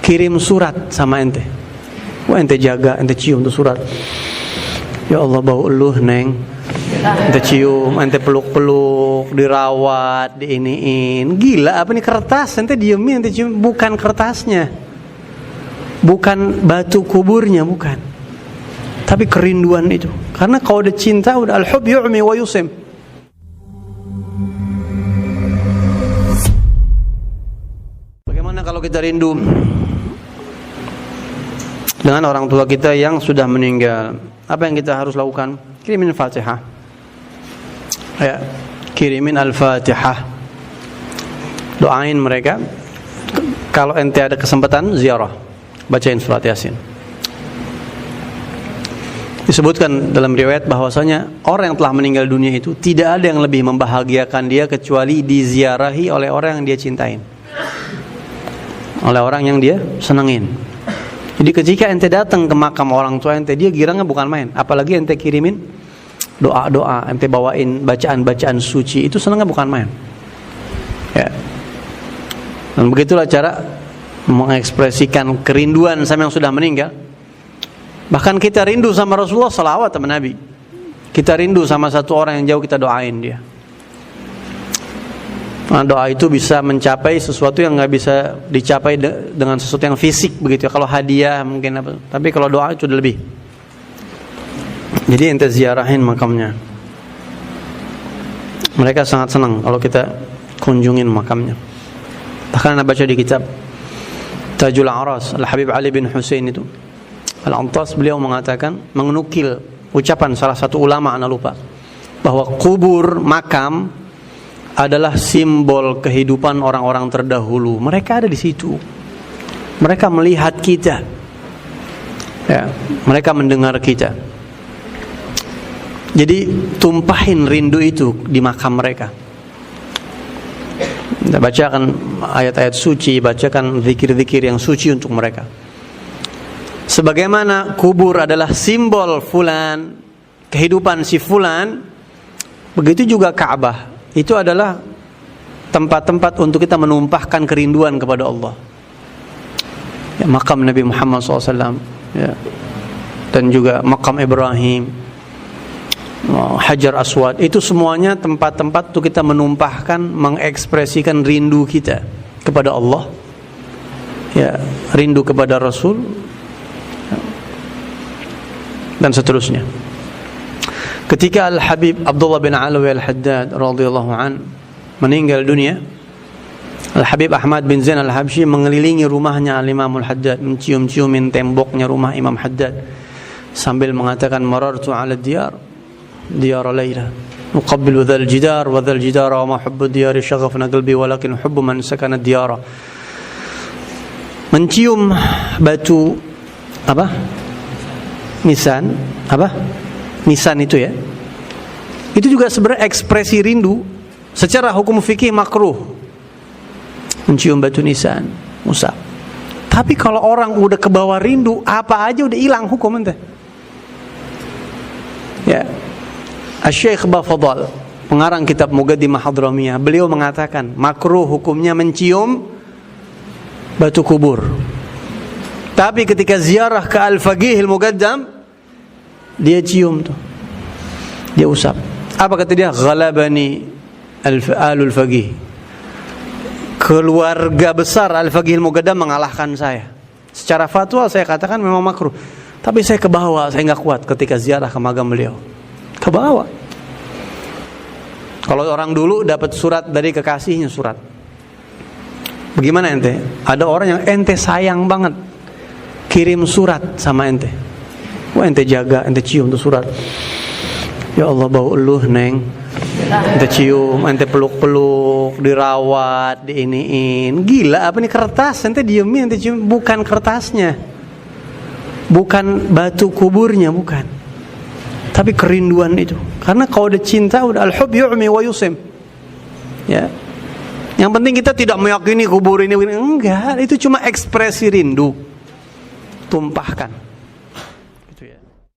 kirim surat sama ente. Wah, ente jaga, ente cium tuh surat. Ya Allah, bau eluh neng. Ente cium, ente peluk-peluk, dirawat, diiniin. Gila apa nih, kertas? Ente diemin, ente cium. Bukan kertasnya, bukan batu kuburnya, bukan. Tapi kerinduan itu. Karena kalau udah cinta, udah al-hub yu'mi wa yusim. Bagaimana kalau kita rindu dengan orang tua kita yang sudah meninggal? Apa yang kita harus lakukan? Kirimin Fatihah. Ya, kirimin Al-Fatihah. Doain mereka. Kalau ente ada kesempatan ziarah, bacain surat Yasin. Disebutkan dalam riwayat bahwasanya orang yang telah meninggal dunia itu tidak ada yang lebih membahagiakan dia kecuali diziarahi oleh orang yang dia cintain, oleh orang yang dia senengin. Jadi ketika ente datang ke makam orang tua ente, dia girangnya bukan main. Apalagi ente kirimin doa-doa, ente bawain bacaan-bacaan suci, itu senangnya bukan main. Ya. Dan begitulah cara mengekspresikan kerinduan sama yang sudah meninggal. Bahkan kita rindu sama Rasulullah, salawat sama Nabi. Kita rindu sama satu orang yang jauh, kita doain dia. Nah, doa itu bisa mencapai sesuatu yang nggak bisa dicapai dengan sesuatu yang fisik begitu ya. Kalau hadiah mungkin apa, tapi kalau doa itu udah lebih. Jadi ente ziarahin makamnya. Mereka sangat senang kalau kita kunjungin makamnya. Bahkan Anda baca di kitab Tajul Aras Al-Habib Ali bin Husain itu, Al-Antas, beliau mengatakan, menukil ucapan salah satu ulama, Anda lupa, bahwa kubur, makam adalah simbol kehidupan orang-orang terdahulu. Mereka ada di situ. Mereka melihat kita. Ya, mereka mendengar kita. Jadi tumpahin rindu itu di makam mereka. Kita bacakan ayat-ayat suci, bacakan zikir-zikir yang suci untuk mereka. Sebagaimana kubur adalah simbol fulan, kehidupan si fulan, begitu juga Ka'bah itu adalah tempat-tempat untuk kita menumpahkan kerinduan kepada Allah. Ya, makam Nabi Muhammad SAW, ya, dan juga makam Ibrahim, Hajar Aswad, itu semuanya tempat-tempat untuk kita menumpahkan, mengekspresikan rindu kita kepada Allah, ya, rindu kepada Rasul, ya, dan seterusnya. Ketika Al-Habib Abdullah bin Alawi Al-Haddad radhiyallahu an meninggal dunia, Al-Habib Ahmad bin Zain Al-Habsyi mengelilingi rumahnya Al-Imam Al-Haddad, mencium-ciumin temboknya rumah Imam Haddad sambil mengatakan, marartu ala diyar Layla uqabbilu dhal jidar wa dhal jidara wa ma hubbu diyari syaghafna qalbi walakin hubbu man sakana diyara. Mencium batu apa? Nisan, apa? Nisan itu ya. Itu juga sebenarnya ekspresi rindu. Secara hukum fikih makruh mencium batu nisan, usap. Tapi kalau orang udah kebawa rindu, apa aja udah hilang hukum ente. Ya. Asy-Syaikh Bafadhal, pengarang kitab Muqaddimah Hadramiyah, beliau mengatakan makruh hukumnya mencium batu kubur. Tapi ketika ziarah ke Al-Faqih Al-Muqaddam, dia cium tuh, dia usap. Apa kata dia? Ghalabani Alul Faqih, keluarga besar Al-Faqih Al-Muqaddam mengalahkan saya. Secara fatwa saya katakan memang makruh, tapi saya kebawa, saya nggak kuat ketika ziarah ke makam beliau. Kebawa. Kalau orang dulu dapat surat dari kekasihnya, surat. Bagaimana ente? Ada orang yang ente sayang banget, kirim surat sama ente. Wah, ente jaga, ente cium tuh surat. Ya Allah, bau eluh neng. Ente cium, ente peluk-peluk, dirawat, diiniin. Gila apa nih, kertas? Ente diemin, ente cium. Bukan kertasnya, bukan batu kuburnya, bukan. Tapi kerinduan itu. Karena kalau udah cinta, udah al-hub yu'mi wa yusim. Ya. Yang penting kita tidak meyakini kubur ini. Enggak, itu cuma ekspresi rindu. Tumpahkan.